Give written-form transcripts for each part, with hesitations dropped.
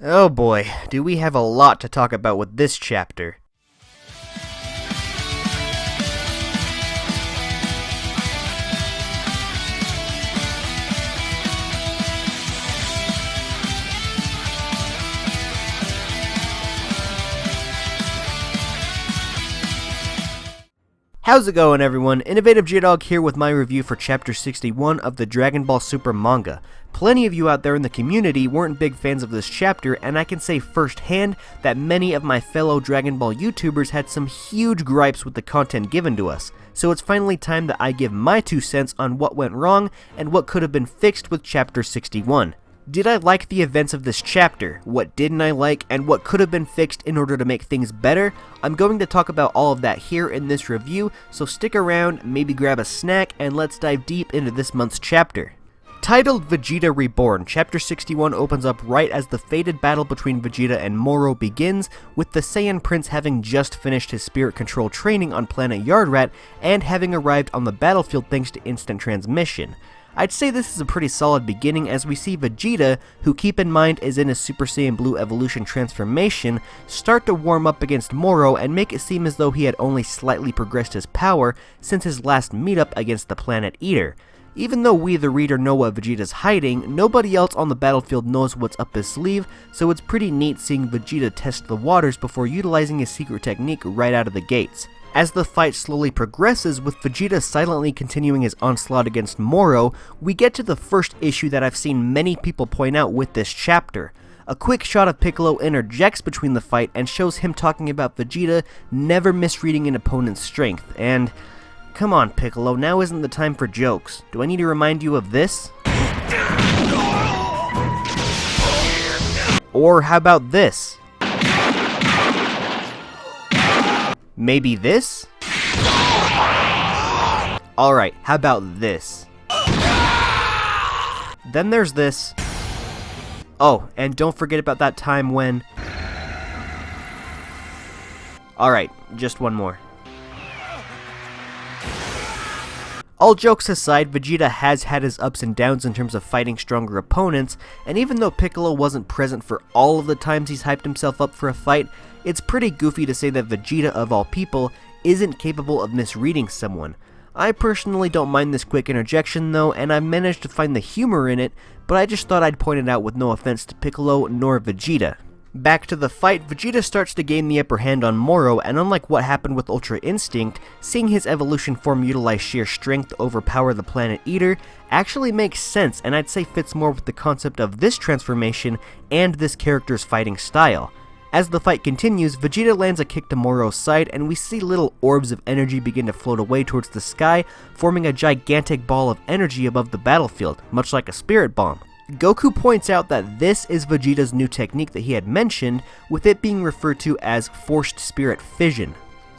Oh boy, do we have a lot to talk about with this chapter. How's it going, everyone? InnovativeJdawg here with my review for Chapter 61 of the Dragon Ball Super manga. Plenty of you out there in the community weren't big fans of this chapter, and I can say firsthand that many of my fellow Dragon Ball YouTubers had some huge gripes with the content given to us. So it's finally time that I give my 2 cents on what went wrong and what could have been fixed with Chapter 61. Did I like the events of this chapter? What didn't I like, and what could have been fixed in order to make things better? I'm going to talk about all of that here in this review, so stick around, maybe grab a snack, and let's dive deep into this month's chapter. Titled Vegeta Reborn, Chapter 61 opens up right as the fated battle between Vegeta and Moro begins, with the Saiyan Prince having just finished his spirit control training on planet Yardrat and having arrived on the battlefield thanks to instant transmission. I'd say this is a pretty solid beginning as we see Vegeta, who keep in mind is in his Super Saiyan Blue evolution transformation, start to warm up against Moro and make it seem as though he had only slightly progressed his power since his last meetup against the Planet Eater. Even though we the reader know what Vegeta's hiding, nobody else on the battlefield knows what's up his sleeve, so it's pretty neat seeing Vegeta test the waters before utilizing his secret technique right out of the gates. As the fight slowly progresses, with Vegeta silently continuing his onslaught against Moro, we get to the first issue that I've seen many people point out with this chapter. A quick shot of Piccolo interjects between the fight and shows him talking about Vegeta never misreading an opponent's strength, and come on Piccolo, now isn't the time for jokes. Do I need to remind you of this? Or how about this? Maybe this? Alright, how about this? Then there's this. Oh, and don't forget about that time when... Alright, just one more. All jokes aside, Vegeta has had his ups and downs in terms of fighting stronger opponents, and even though Piccolo wasn't present for all of the times he's hyped himself up for a fight, it's pretty goofy to say that Vegeta, of all people, isn't capable of misreading someone. I personally don't mind this quick interjection though, and I've managed to find the humor in it, but I just thought I'd point it out with no offense to Piccolo nor Vegeta. Back to the fight, Vegeta starts to gain the upper hand on Moro, and unlike what happened with Ultra Instinct, seeing his evolution form utilize sheer strength to overpower the Planet Eater actually makes sense, and I'd say fits more with the concept of this transformation and this character's fighting style. As the fight continues, Vegeta lands a kick to Moro's side, and we see little orbs of energy begin to float away towards the sky, forming a gigantic ball of energy above the battlefield, much like a spirit bomb. Goku points out that this is Vegeta's new technique that he had mentioned, with it being referred to as Forced Spirit Fission.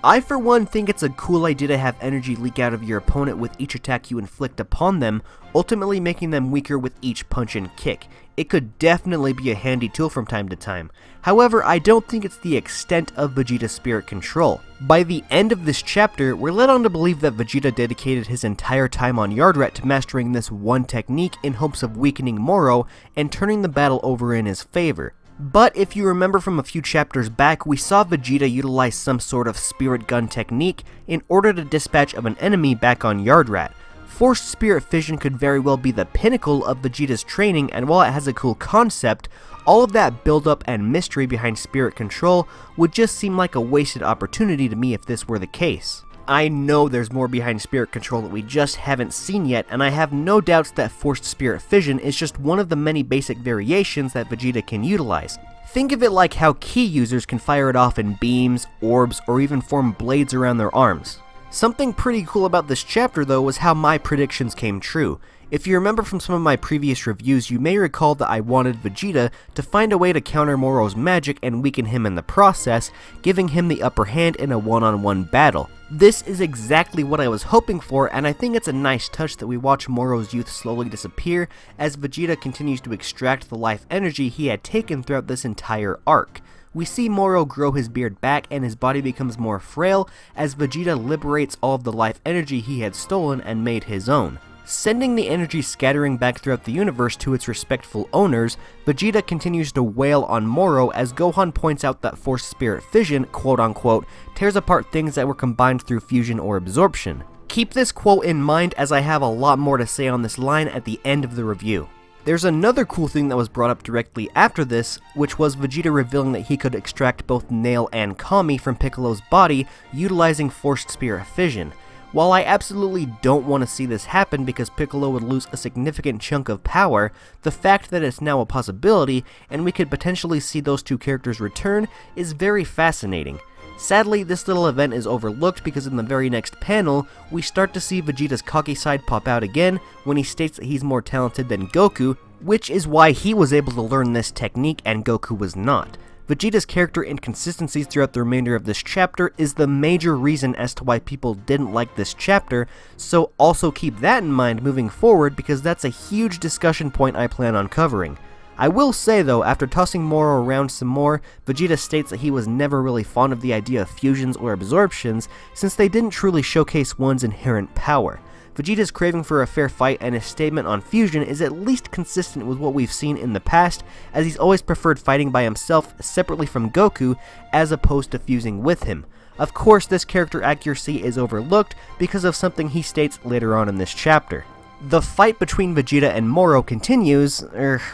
I for one think it's a cool idea to have energy leak out of your opponent with each attack you inflict upon them, ultimately making them weaker with each punch and kick. It could definitely be a handy tool from time to time. However, I don't think it's the extent of Vegeta's spirit control. By the end of this chapter, we're led on to believe that Vegeta dedicated his entire time on Yardrat to mastering this one technique in hopes of weakening Moro and turning the battle over in his favor. But if you remember from a few chapters back, we saw Vegeta utilize some sort of spirit gun technique in order to dispatch of an enemy back on Yardrat. Forced Spirit Fission could very well be the pinnacle of Vegeta's training, and while it has a cool concept, all of that build-up and mystery behind spirit control would just seem like a wasted opportunity to me if this were the case. I know there's more behind spirit control that we just haven't seen yet, and I have no doubts that Forced Spirit Fission is just one of the many basic variations that Vegeta can utilize. Think of it like how Ki users can fire it off in beams, orbs, or even form blades around their arms. Something pretty cool about this chapter though was how my predictions came true. If you remember from some of my previous reviews, you may recall that I wanted Vegeta to find a way to counter Moro's magic and weaken him in the process, giving him the upper hand in a one-on-one battle. This is exactly what I was hoping for, and I think it's a nice touch that we watch Moro's youth slowly disappear as Vegeta continues to extract the life energy he had taken throughout this entire arc. We see Moro grow his beard back and his body becomes more frail as Vegeta liberates all of the life energy he had stolen and made his own. Sending the energy scattering back throughout the universe to its respectful owners, Vegeta continues to wail on Moro as Gohan points out that Force Spirit Fission, quote-unquote, tears apart things that were combined through fusion or absorption. Keep this quote in mind as I have a lot more to say on this line at the end of the review. There's another cool thing that was brought up directly after this, which was Vegeta revealing that he could extract both Nail and Kami from Piccolo's body utilizing Forced Spirit Fission. While I absolutely don't want to see this happen because Piccolo would lose a significant chunk of power, the fact that it's now a possibility and we could potentially see those two characters return is very fascinating. Sadly, this little event is overlooked because in the very next panel, we start to see Vegeta's cocky side pop out again when he states that he's more talented than Goku, which is why he was able to learn this technique and Goku was not. Vegeta's character inconsistencies throughout the remainder of this chapter is the major reason as to why people didn't like this chapter, so also keep that in mind moving forward because that's a huge discussion point I plan on covering. I will say though, after tossing Moro around some more, Vegeta states that he was never really fond of the idea of fusions or absorptions since they didn't truly showcase one's inherent power. Vegeta's craving for a fair fight and his statement on fusion is at least consistent with what we've seen in the past, as he's always preferred fighting by himself separately from Goku as opposed to fusing with him. Of course, this character accuracy is overlooked because of something he states later on in this chapter. The fight between Vegeta and Moro continues,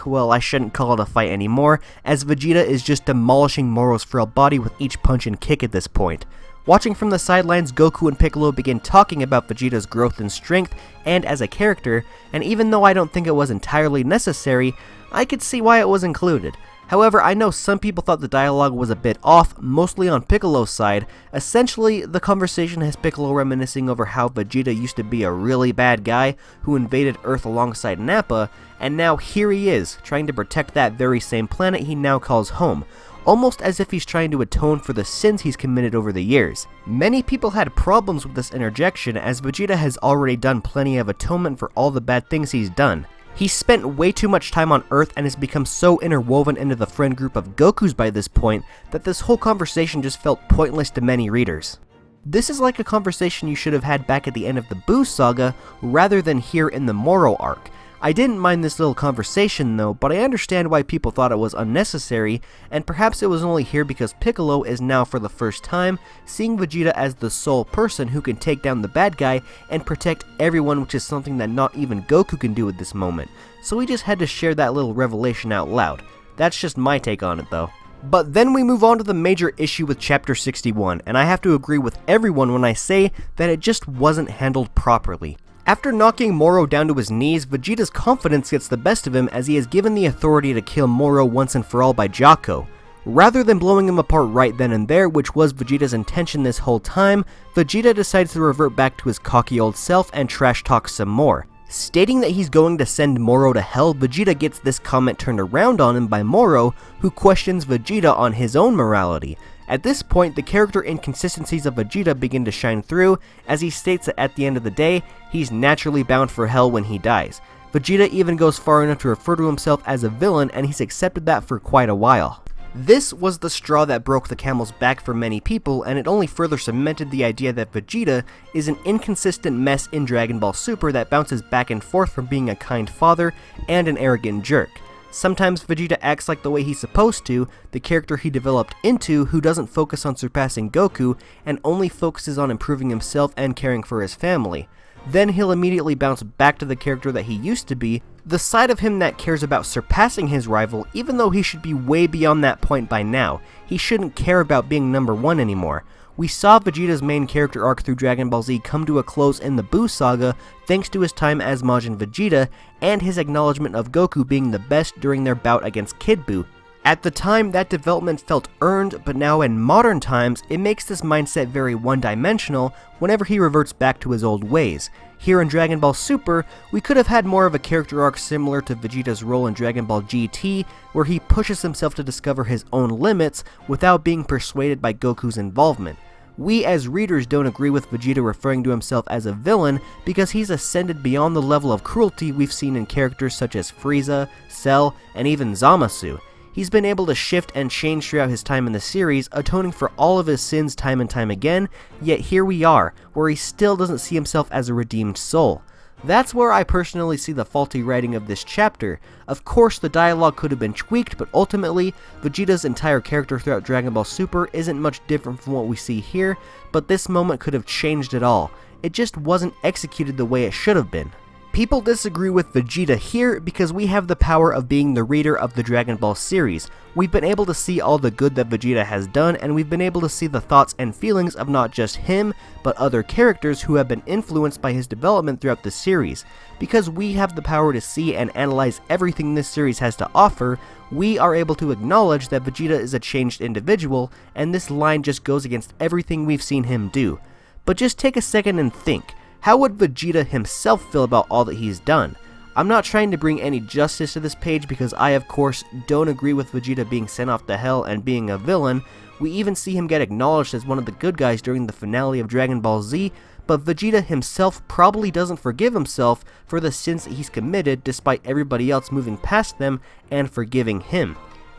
well, I shouldn't call it a fight anymore, as Vegeta is just demolishing Moro's frail body with each punch and kick at this point. Watching from the sidelines, Goku and Piccolo begin talking about Vegeta's growth in strength and as a character, and even though I don't think it was entirely necessary, I could see why it was included. However, I know some people thought the dialogue was a bit off, mostly on Piccolo's side. Essentially, the conversation has Piccolo reminiscing over how Vegeta used to be a really bad guy who invaded Earth alongside Nappa, and now here he is, trying to protect that very same planet he now calls home, almost as if he's trying to atone for the sins he's committed over the years. Many people had problems with this interjection, as Vegeta has already done plenty of atonement for all the bad things he's done. He's spent way too much time on Earth and has become so interwoven into the friend group of Goku's by this point that this whole conversation just felt pointless to many readers. This is like a conversation you should have had back at the end of the Buu saga rather than here in the Moro arc. I didn't mind this little conversation though, but I understand why people thought it was unnecessary, and perhaps it was only here because Piccolo is now for the first time seeing Vegeta as the sole person who can take down the bad guy and protect everyone, which is something that not even Goku can do at this moment, so we just had to share that little revelation out loud. That's just my take on it though. But then we move on to the major issue with Chapter 61, and I have to agree with everyone when I say that it just wasn't handled properly. After knocking Moro down to his knees, Vegeta's confidence gets the best of him as he is given the authority to kill Moro once and for all by Jaco. Rather than blowing him apart right then and there, which was Vegeta's intention this whole time, Vegeta decides to revert back to his cocky old self and trash talk some more. Stating that he's going to send Moro to hell, Vegeta gets this comment turned around on him by Moro, who questions Vegeta on his own morality. At this point, the character inconsistencies of Vegeta begin to shine through, as he states that at the end of the day, he's naturally bound for hell when he dies. Vegeta even goes far enough to refer to himself as a villain, and he's accepted that for quite a while. This was the straw that broke the camel's back for many people, and it only further cemented the idea that Vegeta is an inconsistent mess in Dragon Ball Super that bounces back and forth from being a kind father and an arrogant jerk. Sometimes Vegeta acts like the way he's supposed to, the character he developed into, who doesn't focus on surpassing Goku and only focuses on improving himself and caring for his family. Then he'll immediately bounce back to the character that he used to be, the side of him that cares about surpassing his rival, even though he should be way beyond that point by now. He shouldn't care about being number one anymore. We saw Vegeta's main character arc through Dragon Ball Z come to a close in the Buu saga thanks to his time as Majin Vegeta and his acknowledgement of Goku being the best during their bout against Kid Buu. At the time, that development felt earned, but now in modern times, it makes this mindset very one-dimensional whenever he reverts back to his old ways. Here in Dragon Ball Super, we could have had more of a character arc similar to Vegeta's role in Dragon Ball GT, where he pushes himself to discover his own limits without being persuaded by Goku's involvement. We as readers don't agree with Vegeta referring to himself as a villain because he's ascended beyond the level of cruelty we've seen in characters such as Frieza, Cell, and even Zamasu. He's been able to shift and change throughout his time in the series, atoning for all of his sins time and time again, yet here we are, where he still doesn't see himself as a redeemed soul. That's where I personally see the faulty writing of this chapter. Of course, the dialogue could have been tweaked, but ultimately, Vegeta's entire character throughout Dragon Ball Super isn't much different from what we see here, but this moment could have changed it all. It just wasn't executed the way it should have been. People disagree with Vegeta here because we have the power of being the reader of the Dragon Ball series. We've been able to see all the good that Vegeta has done, and we've been able to see the thoughts and feelings of not just him, but other characters who have been influenced by his development throughout the series. Because we have the power to see and analyze everything this series has to offer, we are able to acknowledge that Vegeta is a changed individual, and this line just goes against everything we've seen him do. But just take a second and think. How would Vegeta himself feel about all that he's done? I'm not trying to bring any justice to this page because I, of course, don't agree with Vegeta being sent off to hell and being a villain. We even see him get acknowledged as one of the good guys during the finale of Dragon Ball Z, but Vegeta himself probably doesn't forgive himself for the sins that he's committed despite everybody else moving past them and forgiving him.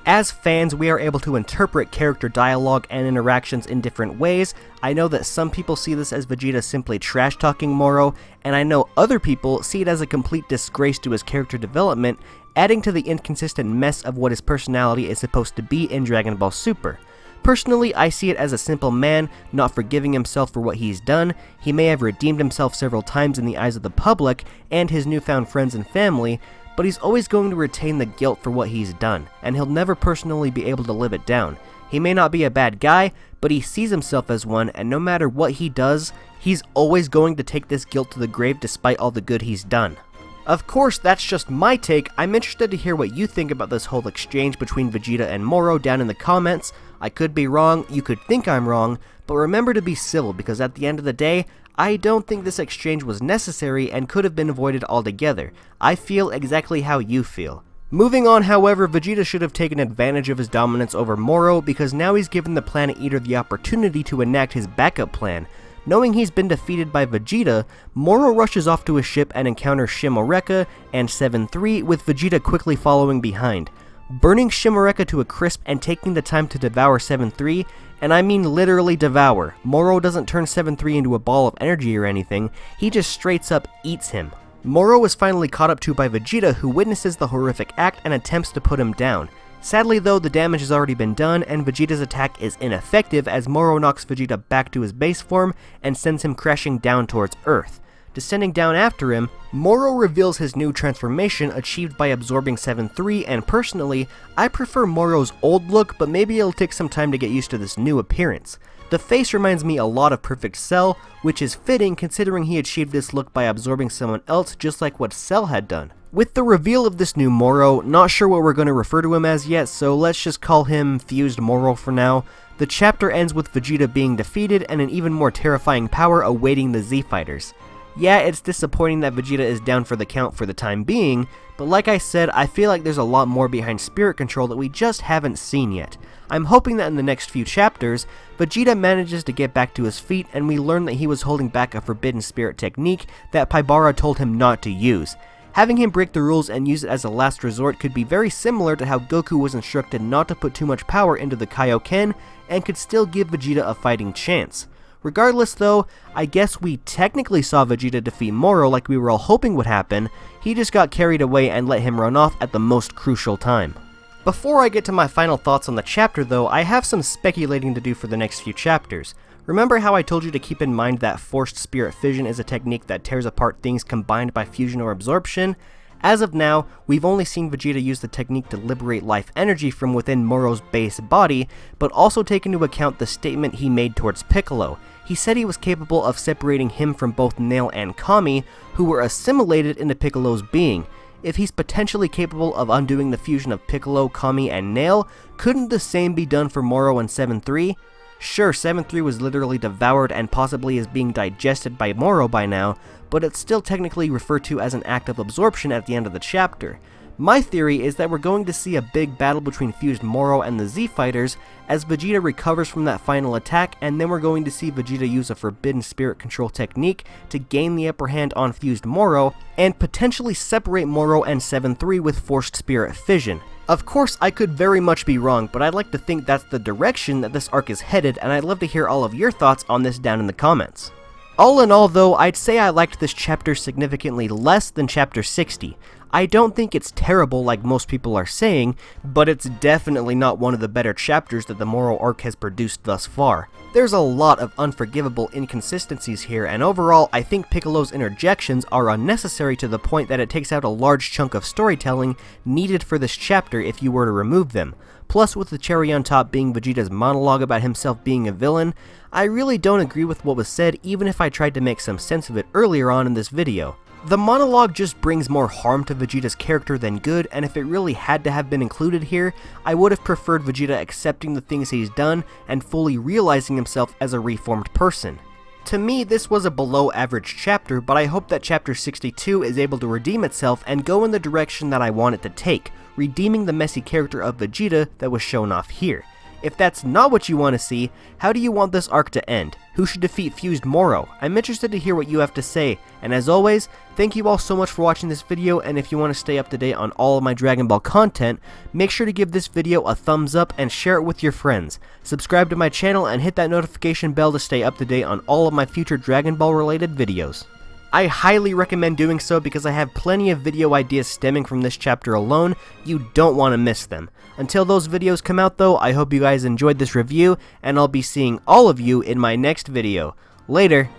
As fans, we are able to interpret character dialogue and interactions in different ways. I know that some people see this as Vegeta simply trash-talking Moro, and I know other people see it as a complete disgrace to his character development, adding to the inconsistent mess of what his personality is supposed to be in Dragon Ball Super. Personally, I see it as a simple man not forgiving himself for what he's done. He may have redeemed himself several times in the eyes of the public and his newfound friends and family, but he's always going to retain the guilt for what he's done, and he'll never personally be able to live it down. He may not be a bad guy, but he sees himself as one, and no matter what he does, he's always going to take this guilt to the grave despite all the good he's done. Of course, that's just my take. I'm interested to hear what you think about this whole exchange between Vegeta and Moro down in the comments. I could be wrong, you could think I'm wrong, but remember to be civil because at the end of the day, I don't think this exchange was necessary and could have been avoided altogether. I feel exactly how you feel. Moving on, however, Vegeta should have taken advantage of his dominance over Moro because now he's given the Planet Eater the opportunity to enact his backup plan. Knowing he's been defeated by Vegeta, Moro rushes off to his ship and encounters Shimoreka and 7-3 with Vegeta quickly following behind. Burning Shimoreka to a crisp and taking the time to devour 7-3, and I mean literally devour. Moro doesn't turn 7-3 into a ball of energy or anything, he just straight up eats him. Moro is finally caught up to by Vegeta, who witnesses the horrific act and attempts to put him down. Sadly though, the damage has already been done and Vegeta's attack is ineffective as Moro knocks Vegeta back to his base form and sends him crashing down towards Earth. Descending down after him, Moro reveals his new transformation achieved by absorbing 7-3, and personally, I prefer Moro's old look, but maybe it'll take some time to get used to this new appearance. The face reminds me a lot of Perfect Cell, which is fitting considering he achieved this look by absorbing someone else just like what Cell had done. With the reveal of this new Moro, not sure what we're going to refer to him as yet, so let's just call him Fused Moro for now. The chapter ends with Vegeta being defeated and an even more terrifying power awaiting the Z-Fighters. Yeah, it's disappointing that Vegeta is down for the count for the time being, but like I said, I feel like there's a lot more behind Spirit Control that we just haven't seen yet. I'm hoping that in the next few chapters, Vegeta manages to get back to his feet and we learn that he was holding back a forbidden spirit technique that Paibara told him not to use. Having him break the rules and use it as a last resort could be very similar to how Goku was instructed not to put too much power into the Kaioken and could still give Vegeta a fighting chance. Regardless though, I guess we technically saw Vegeta defeat Moro like we were all hoping would happen, he just got carried away and let him run off at the most crucial time. Before I get to my final thoughts on the chapter though, I have some speculating to do for the next few chapters. Remember how I told you to keep in mind that forced spirit fission is a technique that tears apart things combined by fusion or absorption? As of now, we've only seen Vegeta use the technique to liberate life energy from within Moro's base body, but also take into account the statement he made towards Piccolo. He said he was capable of separating him from both Nail and Kami, who were assimilated into Piccolo's being. If he's potentially capable of undoing the fusion of Piccolo, Kami, and Nail, couldn't the same be done for Moro and 7-3? Sure, 7-3 was literally devoured and possibly is being digested by Moro by now, but it's still technically referred to as an act of absorption at the end of the chapter. My theory is that we're going to see a big battle between Fused Moro and the Z-Fighters as Vegeta recovers from that final attack, and then we're going to see Vegeta use a forbidden spirit control technique to gain the upper hand on Fused Moro, and potentially separate Moro and 7-3 with forced spirit fission. Of course, I could very much be wrong, but I'd like to think that's the direction that this arc is headed, and I'd love to hear all of your thoughts on this down in the comments. All in all though, I'd say I liked this chapter significantly less than chapter 60. I don't think it's terrible like most people are saying, but it's definitely not one of the better chapters that the Moro arc has produced thus far. There's a lot of unforgivable inconsistencies here, and overall I think Piccolo's interjections are unnecessary to the point that it takes out a large chunk of storytelling needed for this chapter if you were to remove them. Plus, with the cherry on top being Vegeta's monologue about himself being a villain, I really don't agree with what was said even if I tried to make some sense of it earlier on in this video. The monologue just brings more harm to Vegeta's character than good, and if it really had to have been included here, I would have preferred Vegeta accepting the things he's done and fully realizing himself as a reformed person. To me, this was a below average chapter, but I hope that chapter 62 is able to redeem itself and go in the direction that I want it to take, redeeming the messy character of Vegeta that was shown off here. If that's not what you want to see, how do you want this arc to end? Who should defeat Fused Moro? I'm interested to hear what you have to say, and as always, thank you all so much for watching this video, and if you want to stay up to date on all of my Dragon Ball content, make sure to give this video a thumbs up and share it with your friends. Subscribe to my channel and hit that notification bell to stay up to date on all of my future Dragon Ball related videos. I highly recommend doing so because I have plenty of video ideas stemming from this chapter alone. You don't want to miss them. Until those videos come out though, I hope you guys enjoyed this review, and I'll be seeing all of you in my next video. Later!